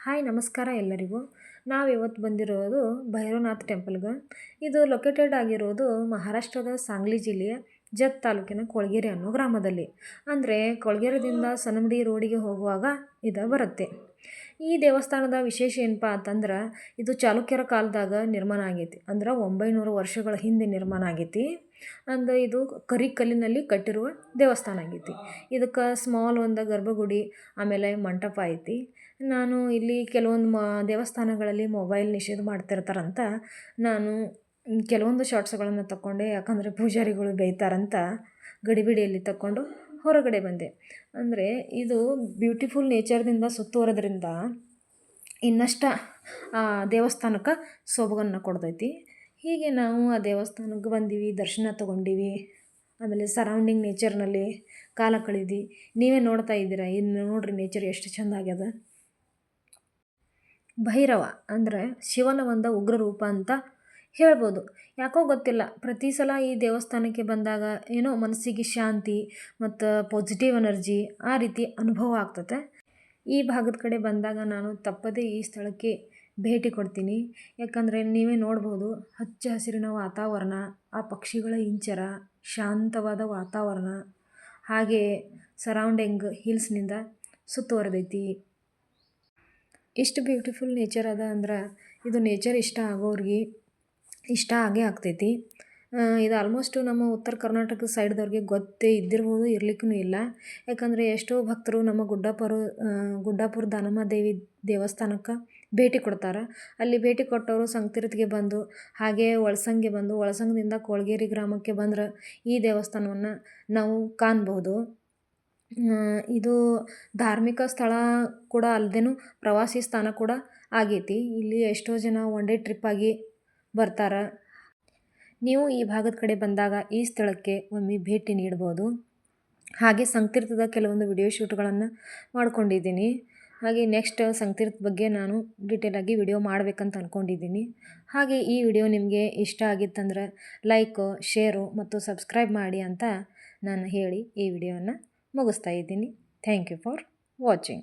Hi ನಮಸ್ಕಾರ ಎಲ್ಲರಿಗೂ. ನಾವಿವತ್ತು ಬಂದಿರೋದು ಭೈರವನಾಥ್ ಟೆಂಪಲ್ಗೆ. ಇದು ಲೊಕೇಟೆಡ್ ಆಗಿರೋದು ಮಹಾರಾಷ್ಟ್ರದ ಸಾಂಗ್ಲಿ ಜಿಲ್ಲೆಯ ಜತ್ ತಾಲೂಕಿನ ಕೊಳಗೇರಿ ಅನ್ನೋ ಗ್ರಾಮದಲ್ಲಿ. ಅಂದರೆ ಕೊಳಗೇರಿದಿಂದ ಸನಮಡಿ ರೋಡಿಗೆ ಹೋಗುವಾಗ ಇದು ಬರುತ್ತೆ. ಈ ದೇವಸ್ಥಾನದ ವಿಶೇಷ ಏನಪ್ಪ ಅಂತಂದ್ರೆ, ಇದು ಚಾಲುಕ್ಯರ ಕಾಲದಾಗ ನಿರ್ಮಾಣ ಆಗೈತಿ. ಅಂದ್ರೆ 900 ವರ್ಷಗಳ ಹಿಂದೆ ನಿರ್ಮಾಣ ಆಗೈತಿ. ಇದು ಕಲ್ಲಿನಲ್ಲಿ ಕಟ್ಟಿರುವ ದೇವಸ್ಥಾನ ಆಗೈತಿ. ಇದಕ್ಕೆ ಸ್ಮಾಲ್ ಒಂದು ಗರ್ಭಗುಡಿ, ಆಮೇಲೆ ಮಂಟಪ ಐತಿ. ನಾನು ಇಲ್ಲಿ ಕೆಲವೊಂದು ದೇವಸ್ಥಾನಗಳಲ್ಲಿ ಮೊಬೈಲ್ ನಿಷೇಧ ಮಾಡ್ತಿರ್ತಾರಂತ ನಾನು ಕೆಲವೊಂದು ಶಾರ್ಟ್ಸ್ಗಳನ್ನು ತಗೊಂಡೆ. ಯಾಕಂದರೆ ಪೂಜಾರಿಗಳು ಬೈತಾರಂತ ಗಡಿಬಿಡಿಯಲ್ಲಿ ತಗೊಂಡು ಹೊರಗಡೆ ಬಂದೆ. ಅಂದರೆ ಇದು ಬ್ಯೂಟಿಫುಲ್ ನೇಚರ್ದಿಂದ ಸುತ್ತುವರೆದ್ರಿಂದ ಇನ್ನಷ್ಟು ಆ ದೇವಸ್ಥಾನಕ್ಕೆ ಸೊಬಗನ್ನು ಕೊಡ್ತೈತಿ. ಹೀಗೆ ನಾವು ಆ ದೇವಸ್ಥಾನಕ್ಕೆ ಬಂದೀವಿ, ದರ್ಶನ ತೊಗೊಂಡಿವಿ. ಆಮೇಲೆ ಸರೌಂಡಿಂಗ್ ನೇಚರ್ನಲ್ಲಿ ಕಾಲ ಕಳೀದಿ. ನೀವೇ ನೋಡ್ತಾ ಇದ್ದೀರಾ, ಇನ್ನು ನೋಡ್ರಿ ನೇಚರ್ ಎಷ್ಟು ಚೆಂದ ಆಗ್ಯದ. ಭೈರವ ಅಂದರೆ ಶಿವನ ಒಂದು ಉಗ್ರ ರೂಪ ಅಂತ ಹೇಳ್ಬೋದು. ಯಾಕೋ ಗೊತ್ತಿಲ್ಲ, ಪ್ರತಿ ಸಲ ಈ ದೇವಸ್ಥಾನಕ್ಕೆ ಬಂದಾಗ ಏನೋ ಮನಸ್ಸಿಗೆ ಶಾಂತಿ ಮತ್ತು ಪಾಸಿಟಿವ್ ಎನರ್ಜಿ ಆ ರೀತಿ ಅನುಭವ ಆಗ್ತದೆ. ಈ ಭಾಗದ ಕಡೆ ಬಂದಾಗ ನಾನು ತಪ್ಪದೇ ಈ ಸ್ಥಳಕ್ಕೆ ಭೇಟಿ ಕೊಡ್ತೀನಿ. ಯಾಕಂದರೆ ನೀವೇ ನೋಡ್ಬೋದು, ಹಚ್ಚ ಹಸಿರಿನ ವಾತಾವರಣ, ಆ ಪಕ್ಷಿಗಳ ಇಂಚರ, ಶಾಂತವಾದ ವಾತಾವರಣ, ಹಾಗೆ ಸರೌಂಡಿಂಗ್ ಹಿಲ್ಸ್ನಿಂದ ಸುತ್ತುವರೆದೈತಿ. ಇಷ್ಟು ಬ್ಯೂಟಿಫುಲ್ ನೇಚರ್ ಅದ ಅಂದ್ರೆ ಇದು ನೇಚರ್ ಇಷ್ಟ ಆಗೋರಿಗೆ ಇಷ್ಟ ಆಗೇ ಆಗ್ತೈತಿ. ಇದು ಆಲ್ಮೋಸ್ಟು ನಮ್ಮ ಉತ್ತರ ಕರ್ನಾಟಕದ ಸೈಡ್ದವ್ರಿಗೆ ಗೊತ್ತೇ ಇದ್ದಿರ್ಬೋದು, ಇರ್ಲಿಕ್ಕೂ ಇಲ್ಲ. ಯಾಕಂದರೆ ಎಷ್ಟೋ ಭಕ್ತರು ನಮ್ಮ ಗುಡ್ಡಾಪುರ ದಾನಮ್ಮ ದೇವಿ ದೇವಸ್ಥಾನಕ್ಕೆ ಭೇಟಿ ಕೊಡ್ತಾರೆ. ಅಲ್ಲಿ ಭೇಟಿ ಕೊಟ್ಟವರು ಸಂಗತೀರ್ಥಗೆ ಬಂದು, ಹಾಗೆ ಒಳಸಂಗೆ ಬಂದು, ಒಳಸಂಗದಿಂದ ಕೊಳಗೇರಿ ಗ್ರಾಮಕ್ಕೆ ಬಂದ್ರೆ ಈ ದೇವಸ್ಥಾನವನ್ನು ನಾವು ಕಾಣ್ಬೋದು. ಇದು ಧಾರ್ಮಿಕ ಸ್ಥಳ ಕೂಡ ಅಲ್ಲದೇನು ಪ್ರವಾಸಿ ಸ್ಥಾನ ಕೂಡ ಆಗೈತಿ. ಇಲ್ಲಿ ಎಷ್ಟೋ ಜನ ಒನ್ ಡೇ ಟ್ರಿಪ್ಪಾಗಿ ಬರ್ತಾರೆ. ನೀವು ಈ ಭಾಗದ ಕಡೆ ಬಂದಾಗ ಈ ಸ್ಥಳಕ್ಕೆ ಒಮ್ಮೆ ಭೇಟಿ ನೀಡ್ಬೋದು. ಹಾಗೆ ಸಂಗತೀರ್ಥದ ಕೆಲವೊಂದು ವಿಡಿಯೋ ಶೂಟ್ಗಳನ್ನು ಮಾಡ್ಕೊಂಡಿದ್ದೀನಿ. ಹಾಗೆ ನೆಕ್ಸ್ಟ್ ಸಂಗತೀರ್ಥ ಬಗ್ಗೆ ನಾನು ಡೀಟೇಲಾಗಿ ವಿಡಿಯೋ ಮಾಡಬೇಕಂತ ಅಂದ್ಕೊಂಡಿದ್ದೀನಿ. ಹಾಗೆ ಈ ವಿಡಿಯೋ ನಿಮಗೆ ಇಷ್ಟ ಆಗಿತ್ತಂದ್ರೆ ಲೈಕು, ಶೇರು ಮತ್ತು ಸಬ್ಸ್ಕ್ರೈಬ್ ಮಾಡಿ ಅಂತ ನಾನು ಹೇಳಿ ಈ ವಿಡಿಯೋನ ಮುಗಿಸ್ತಾ ಇದ್ದೀನಿ. Thank you for watching.